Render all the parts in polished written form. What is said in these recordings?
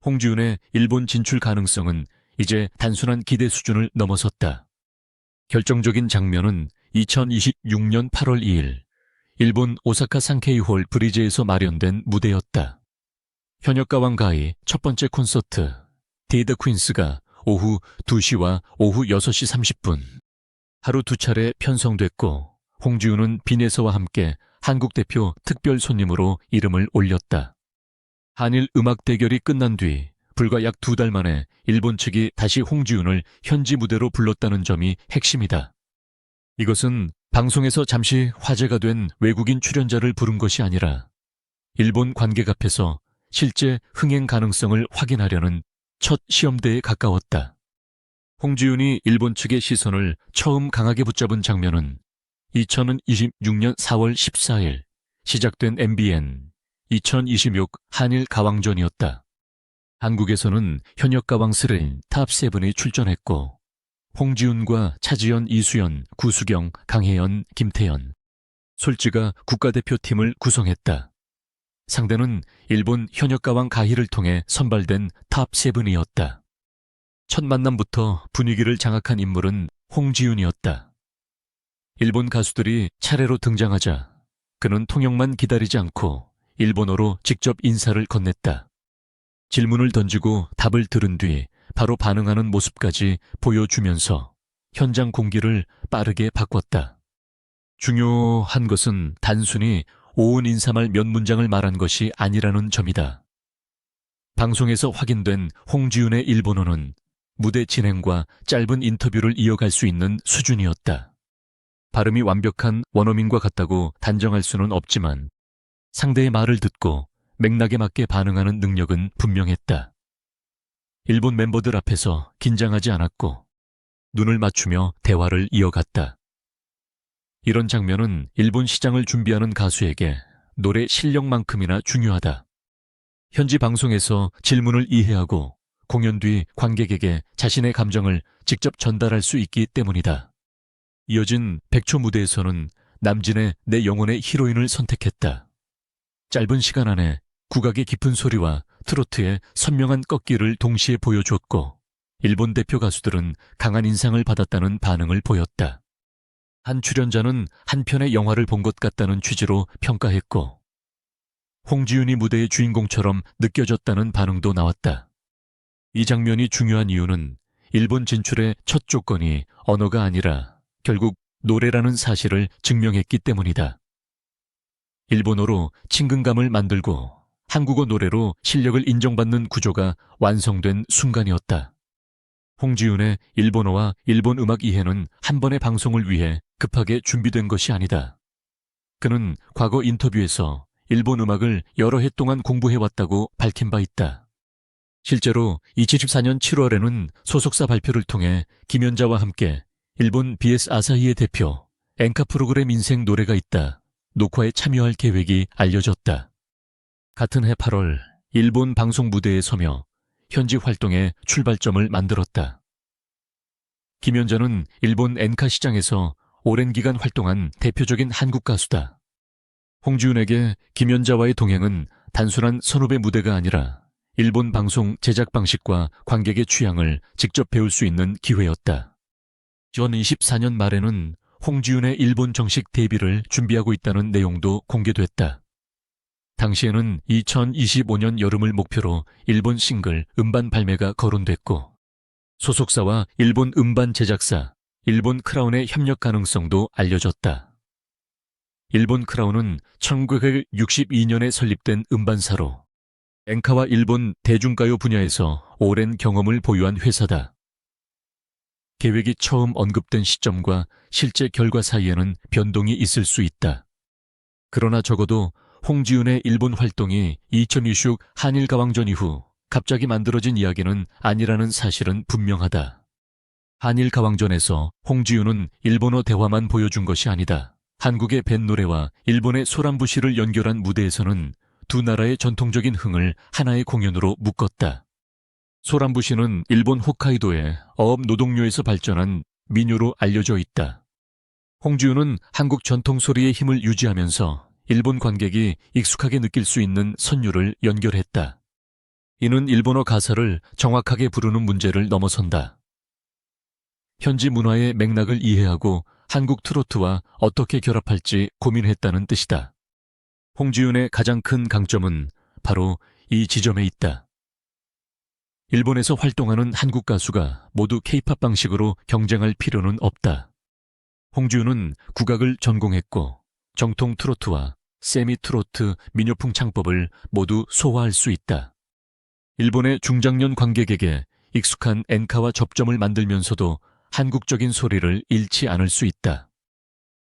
홍지윤의 일본 진출 가능성은 이제 단순한 기대 수준을 넘어섰다. 결정적인 장면은 2026년 8월 2일 일본 오사카 상케이홀 브리즈에서 마련된 무대였다. 현역가왕 가의 첫 번째 콘서트 디더 퀸스가 오후 2시와 오후 6시 30분 하루 두 차례 편성됐고 홍지윤은 빈에서와 함께 한국 대표 특별 손님으로 이름을 올렸다. 한일 음악 대결이 끝난 뒤 불과 약 2달 만에 일본 측이 다시 홍지윤을 현지 무대로 불렀다는 점이 핵심이다. 이것은 방송에서 잠시 화제가 된 외국인 출연자를 부른 것이 아니라 일본 관객 앞에서 실제 흥행 가능성을 확인하려는 첫 시험대에 가까웠다. 홍지윤이 일본 측의 시선을 처음 강하게 붙잡은 장면은 2026년 4월 14일 시작된 MBN 2026 한일 가왕전이었다. 한국에서는 현역 가왕 스레인 탑7이 출전했고 홍지윤과 차지연, 이수연, 구수경, 강혜연, 김태연, 솔지가 국가대표팀을 구성했다. 상대는 일본 현역 가왕 가희를 통해 선발된 탑7이었다. 첫 만남부터 분위기를 장악한 인물은 홍지윤이었다. 일본 가수들이 차례로 등장하자 그는 통역만 기다리지 않고 일본어로 직접 인사를 건넸다. 질문을 던지고 답을 들은 뒤 바로 반응하는 모습까지 보여주면서 현장 공기를 빠르게 바꿨다. 중요한 것은 단순히 오은 인사말 몇 문장을 말한 것이 아니라는 점이다. 방송에서 확인된 홍지윤의 일본어는 무대 진행과 짧은 인터뷰를 이어갈 수 있는 수준이었다. 발음이 완벽한 원어민과 같다고 단정할 수는 없지만 상대의 말을 듣고 맥락에 맞게 반응하는 능력은 분명했다. 일본 멤버들 앞에서 긴장하지 않았고 눈을 맞추며 대화를 이어갔다. 이런 장면은 일본 시장을 준비하는 가수에게 노래 실력만큼이나 중요하다. 현지 방송에서 질문을 이해하고 공연 뒤 관객에게 자신의 감정을 직접 전달할 수 있기 때문이다. 이어진 백초 무대에서는 남진의 내 영혼의 히로인을 선택했다. 짧은 시간 안에 국악의 깊은 소리와 트로트의 선명한 꺾기를 동시에 보여주었고 일본 대표 가수들은 강한 인상을 받았다는 반응을 보였다. 한 출연자는 한 편의 영화를 본 것 같다는 취지로 평가했고 홍지윤이 무대의 주인공처럼 느껴졌다는 반응도 나왔다. 이 장면이 중요한 이유는 일본 진출의 첫 조건이 언어가 아니라 결국 노래라는 사실을 증명했기 때문이다. 일본어로 친근감을 만들고 한국어 노래로 실력을 인정받는 구조가 완성된 순간이었다. 홍지윤의 일본어와 일본 음악 이해는 한 번의 방송을 위해 급하게 준비된 것이 아니다. 그는 과거 인터뷰에서 일본 음악을 여러 해 동안 공부해왔다고 밝힌 바 있다. 실제로 2014년 7월에는 소속사 발표를 통해 김연자와 함께 일본 BS 아사히의 대표 엔카 프로그램 인생 노래가 있다 녹화에 참여할 계획이 알려졌다. 같은 해 8월 일본 방송 무대에 서며 현지 활동의 출발점을 만들었다. 김연자는 일본 엔카 시장에서 오랜 기간 활동한 대표적인 한국 가수다. 홍지윤에게 김연자와의 동행은 단순한 선후배 무대가 아니라 일본 방송 제작 방식과 관객의 취향을 직접 배울 수 있는 기회였다. 2024년 말에는 홍지윤의 일본 정식 데뷔를 준비하고 있다는 내용도 공개됐다. 당시에는 2025년 여름을 목표로 일본 싱글 음반 발매가 거론됐고 소속사와 일본 음반 제작사, 일본 크라운의 협력 가능성도 알려졌다. 일본 크라운은 1962년에 설립된 음반사로 엔카와 일본 대중가요 분야에서 오랜 경험을 보유한 회사다. 계획이 처음 언급된 시점과 실제 결과 사이에는 변동이 있을 수 있다. 그러나 적어도 홍지윤의 일본 활동이 2026 한일 가왕전 이후 갑자기 만들어진 이야기는 아니라는 사실은 분명하다. 한일 가왕전에서 홍지윤은 일본어 대화만 보여준 것이 아니다. 한국의 뱃노래와 일본의 소란부시를 연결한 무대에서는 두 나라의 전통적인 흥을 하나의 공연으로 묶었다. 소란부시는 일본 홋카이도의 어업 노동요에서 발전한 민요로 알려져 있다. 홍지윤은 한국 전통 소리의 힘을 유지하면서 일본 관객이 익숙하게 느낄 수 있는 선율을 연결했다. 이는 일본어 가사를 정확하게 부르는 문제를 넘어선다. 현지 문화의 맥락을 이해하고 한국 트로트와 어떻게 결합할지 고민했다는 뜻이다. 홍지윤의 가장 큰 강점은 바로 이 지점에 있다. 일본에서 활동하는 한국 가수가 모두 K-팝 방식으로 경쟁할 필요는 없다. 홍지윤은 국악을 전공했고 정통 트로트와 세미 트로트, 민요풍 창법을 모두 소화할 수 있다. 일본의 중장년 관객에게 익숙한 엔카와 접점을 만들면서도 한국적인 소리를 잃지 않을 수 있다.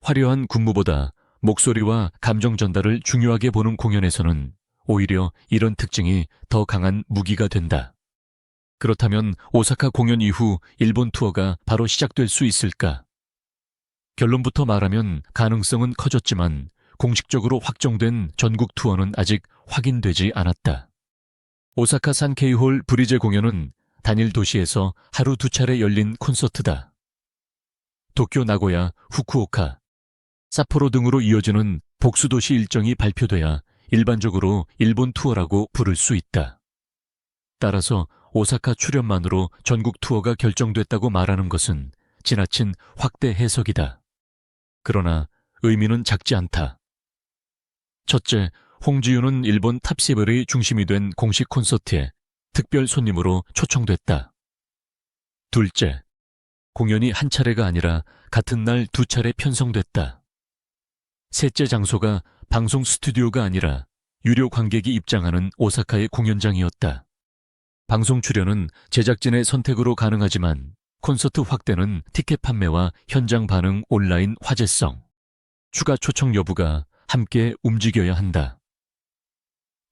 화려한 군무보다 목소리와 감정 전달을 중요하게 보는 공연에서는 오히려 이런 특징이 더 강한 무기가 된다. 그렇다면 오사카 공연 이후 일본 투어가 바로 시작될 수 있을까? 결론부터 말하면 가능성은 커졌지만 공식적으로 확정된 전국 투어는 아직 확인되지 않았다. 오사카 산케이홀 브리제 공연은 단일 도시에서 하루 2차례 열린 콘서트다. 도쿄, 나고야, 후쿠오카, 삿포로 등으로 이어지는 복수도시 일정이 발표돼야 일반적으로 일본 투어라고 부를 수 있다. 따라서 오사카 출연만으로 전국 투어가 결정됐다고 말하는 것은 지나친 확대 해석이다. 그러나 의미는 작지 않다. 첫째, 홍지윤은 일본 탑세븐의 중심이 된 공식 콘서트에 특별 손님으로 초청됐다. 둘째, 공연이 한 차례가 아니라 같은 날 2차례 편성됐다. 셋째, 장소가 방송 스튜디오가 아니라 유료 관객이 입장하는 오사카의 공연장이었다. 방송 출연은 제작진의 선택으로 가능하지만 콘서트 확대는 티켓 판매와 현장 반응, 온라인 화제성, 추가 초청 여부가 함께 움직여야 한다.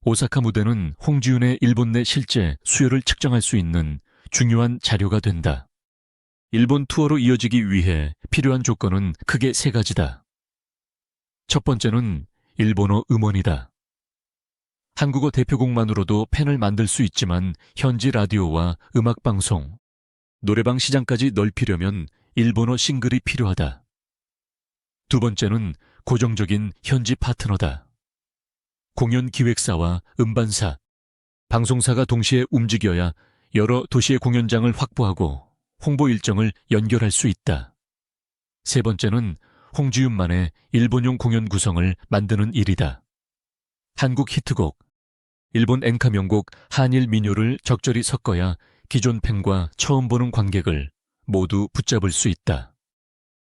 오사카 무대는 홍지윤의 일본 내 실제 수요를 측정할 수 있는 중요한 자료가 된다. 일본 투어로 이어지기 위해 필요한 조건은 크게 3가지다. 첫 번째는 일본어 음원이다. 한국어 대표곡만으로도 팬을 만들 수 있지만 현지 라디오와 음악방송, 노래방 시장까지 넓히려면 일본어 싱글이 필요하다. 두 번째는 고정적인 현지 파트너다. 공연 기획사와 음반사, 방송사가 동시에 움직여야 여러 도시의 공연장을 확보하고 홍보 일정을 연결할 수 있다. 세 번째는 홍지윤만의 일본용 공연 구성을 만드는 일이다. 한국 히트곡, 일본 엔카 명곡 한일 민요를 적절히 섞어야 기존 팬과 처음 보는 관객을 모두 붙잡을 수 있다.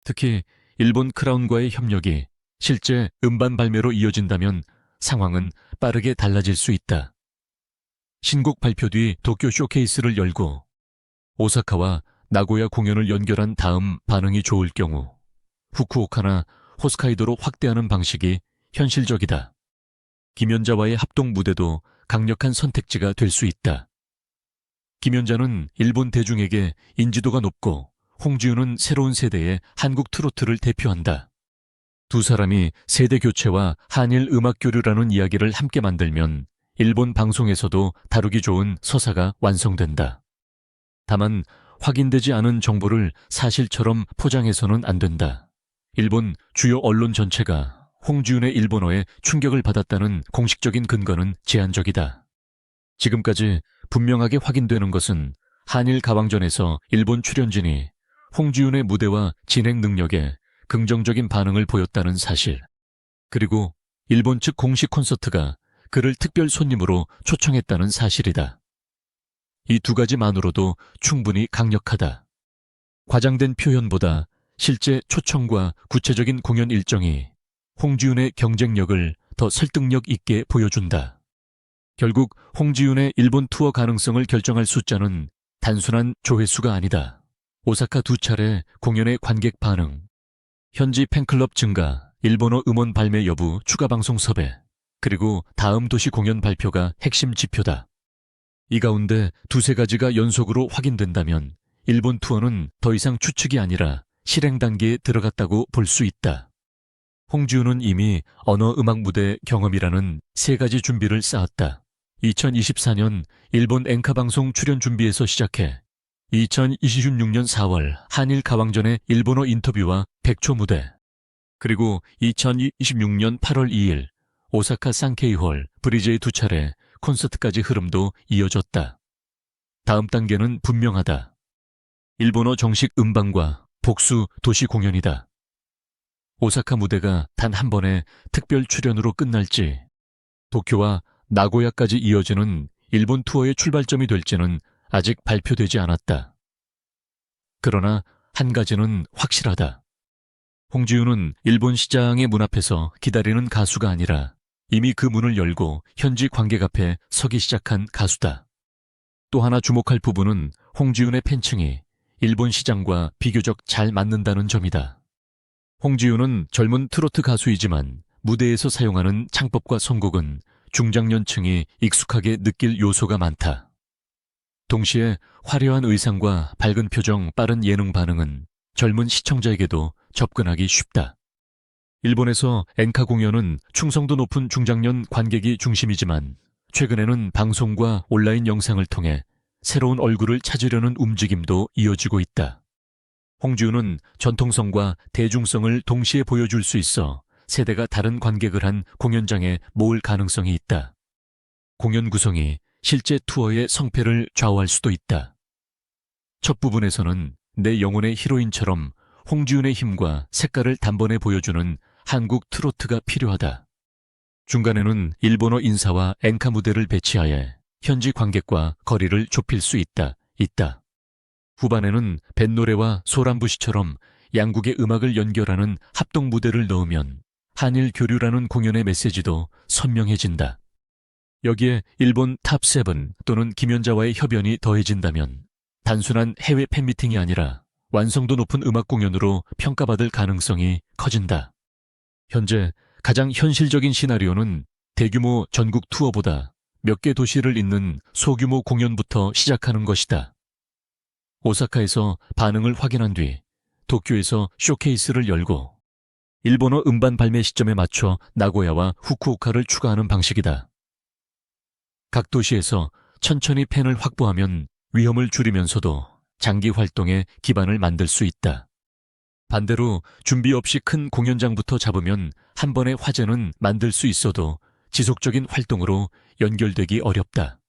특히 일본 크라운과의 협력이 실제 음반 발매로 이어진다면 상황은 빠르게 달라질 수 있다. 신곡 발표 뒤 도쿄 쇼케이스를 열고 오사카와 나고야 공연을 연결한 다음 반응이 좋을 경우 후쿠오카나 호스카이도로 확대하는 방식이 현실적이다. 김연자와의 합동 무대도 강력한 선택지가 될 수 있다. 김연자는 일본 대중에게 인지도가 높고 홍지윤은 새로운 세대의 한국 트로트를 대표한다. 두 사람이 세대 교체와 한일 음악 교류라는 이야기를 함께 만들면 일본 방송에서도 다루기 좋은 서사가 완성된다. 다만 확인되지 않은 정보를 사실처럼 포장해서는 안 된다. 일본 주요 언론 전체가 홍지윤의 일본어에 충격을 받았다는 공식적인 근거는 제한적이다. 지금까지 분명하게 확인되는 것은 한일 가왕전에서 일본 출연진이 홍지윤의 무대와 진행 능력에 긍정적인 반응을 보였다는 사실, 그리고 일본 측 공식 콘서트가 그를 특별 손님으로 초청했다는 사실이다. 이 2가지만으로도 충분히 강력하다. 과장된 표현보다 실제 초청과 구체적인 공연 일정이 홍지윤의 경쟁력을 더 설득력 있게 보여준다. 결국 홍지윤의 일본 투어 가능성을 결정할 숫자는 단순한 조회수가 아니다. 오사카 2차례 공연의 관객 반응, 현지 팬클럽 증가, 일본어 음원 발매 여부, 추가 방송 섭외, 그리고 다음 도시 공연 발표가 핵심 지표다. 이 가운데 2-3가지가 연속으로 확인된다면 일본 투어는 더 이상 추측이 아니라 실행 단계에 들어갔다고 볼 수 있다. 홍지윤은 이미 언어 음악 무대 경험이라는 3가지 준비를 쌓았다. 2024년 일본 엔카 방송 출연 준비에서 시작해 2026년 4월 한일 가왕전의 일본어 인터뷰와 100초 무대, 그리고 2026년 8월 2일 오사카 산케이홀 브리제의 2차례 콘서트까지 흐름도 이어졌다. 다음 단계는 분명하다. 일본어 정식 음방과 복수 도시 공연이다. 오사카 무대가 단 한 번의 특별 출연으로 끝날지, 도쿄와 나고야까지 이어지는 일본 투어의 출발점이 될지는 아직 발표되지 않았다. 그러나 한 가지는 확실하다. 홍지윤은 일본 시장의 문 앞에서 기다리는 가수가 아니라 이미 그 문을 열고 현지 관객 앞에 서기 시작한 가수다. 또 하나 주목할 부분은 홍지윤의 팬층이 일본 시장과 비교적 잘 맞는다는 점이다. 홍지윤은 젊은 트로트 가수이지만 무대에서 사용하는 창법과 선곡은 중장년층이 익숙하게 느낄 요소가 많다. 동시에 화려한 의상과 밝은 표정, 빠른 예능 반응은 젊은 시청자에게도 접근하기 쉽다. 일본에서 엔카 공연은 충성도 높은 중장년 관객이 중심이지만 최근에는 방송과 온라인 영상을 통해 새로운 얼굴을 찾으려는 움직임도 이어지고 있다. 홍지윤은 전통성과 대중성을 동시에 보여줄 수 있어 세대가 다른 관객을 한 공연장에 모을 가능성이 있다. 공연 구성이 실제 투어의 성패를 좌우할 수도 있다. 첫 부분에서는 내 영혼의 히로인처럼 홍지윤의 힘과 색깔을 단번에 보여주는 한국 트로트가 필요하다. 중간에는 일본어 인사와 엔카 무대를 배치하여 현지 관객과 거리를 좁힐 수 있다. 후반에는 뱃노래와 소란부시처럼 양국의 음악을 연결하는 합동 무대를 넣으면 한일 교류라는 공연의 메시지도 선명해진다. 여기에 일본 탑7 또는 김연자와의 협연이 더해진다면 단순한 해외 팬미팅이 아니라 완성도 높은 음악 공연으로 평가받을 가능성이 커진다. 현재 가장 현실적인 시나리오는 대규모 전국 투어보다 몇 개 도시를 잇는 소규모 공연부터 시작하는 것이다. 오사카에서 반응을 확인한 뒤 도쿄에서 쇼케이스를 열고 일본어 음반 발매 시점에 맞춰 나고야와 후쿠오카를 추가하는 방식이다. 각 도시에서 천천히 팬을 확보하면 위험을 줄이면서도 장기 활동의 기반을 만들 수 있다. 반대로 준비 없이 큰 공연장부터 잡으면 한 번의 화제는 만들 수 있어도 지속적인 활동으로 연결되기 어렵다.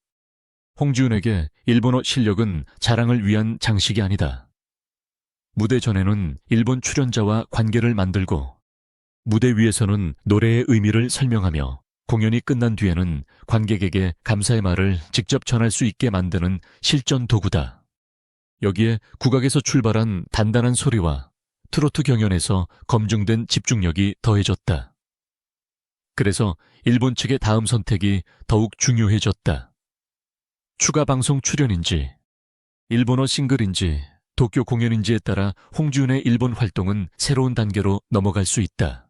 홍지윤에게 일본어 실력은 자랑을 위한 장식이 아니다. 무대 전에는 일본 출연자와 관계를 만들고 무대 위에서는 노래의 의미를 설명하며 공연이 끝난 뒤에는 관객에게 감사의 말을 직접 전할 수 있게 만드는 실전 도구다. 여기에 국악에서 출발한 단단한 소리와 트로트 경연에서 검증된 집중력이 더해졌다. 그래서 일본 측의 다음 선택이 더욱 중요해졌다. 추가 방송 출연인지, 일본어 싱글인지, 도쿄 공연인지에 따라 홍지윤의 일본 활동은 새로운 단계로 넘어갈 수 있다.